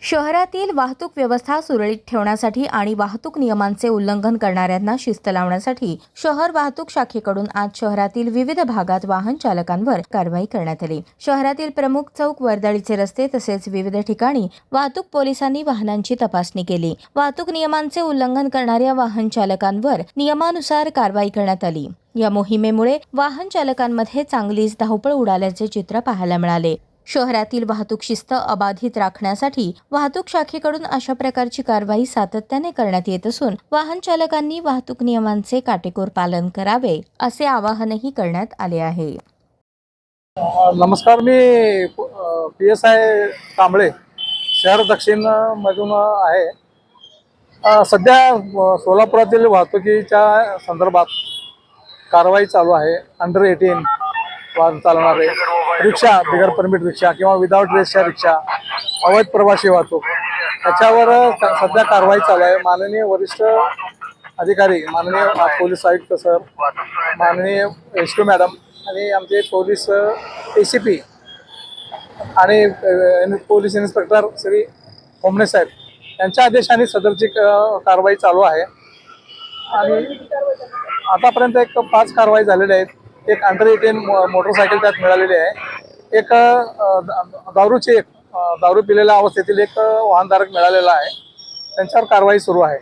शहरातील वाहतूक व्यवस्था सुरळीत ठेवण्यासाठी आणि वाहतूक नियमांचे उल्लंघन करणाऱ्यांना शिस्त लावण्यासाठी शहर वाहतूक शाखेकडून आज शहरातील विविध भागात वाहन चालकांवर कारवाई करण्यात आली। शहरातील प्रमुख चौक, वर्दळीचे रस्ते तसेच विविध ठिकाणी वाहतूक पोलिसांनी वाहनांची तपासणी केली। वाहतूक नियमांचे उल्लंघन करणाऱ्या वाहन चालकांवर नियमानुसार कारवाई करण्यात आली। या मोहिमेमुळे वाहन चालकांमध्ये चांगलीच धावपळ उडाल्याचे चित्र पाहायला मिळाले। शहरातील वाहतूक शिस्त अबाधित राखण्यासाठी वाहतूक शाखेकडून अशा प्रकारची कारवाई सातत्याने करण्यात येत असून वाहन चालकांनी वाहतूक नियमांचे काटेकोर पालन करावे असे आवाहनही करण्यात आले आहे। नमस्कार, मी PSI कांबळे शहर दक्षिण मधून आहे। सध्या सोलापुरातील वाहतुकीच्या संदर्भात कारवाई चालू आहे। अंडर 18 वाहन चालवणारे रिक्षा, बिगर परमिट रिक्षा किंवा विदाउट रेसच्या रिक्षा, अवैध प्रवासी वाहतूक याच्यावर सध्या कारवाई चालू आहे। माननीय वरिष्ठ अधिकारी, माननीय पोलीस आयुक्त सर, माननीय SQ मॅडम आणि आमचे पोलीस ACP आणि पोलीस इन्स्पेक्टर श्री होमणे साहेब यांच्या आदेशाने सदरची कारवाई चालू आहे। आणि आतापर्यंत 5 कारवाई झालेल्या आहेत। एक अंडर 18 मोटरसायकल त्यात मिळालेली आहे। एक दारू पिलेल्या अवस्थेतील एक वाहनधारक मिळालेला आहे। त्यांच्यावर कारवाई सुरू आहे।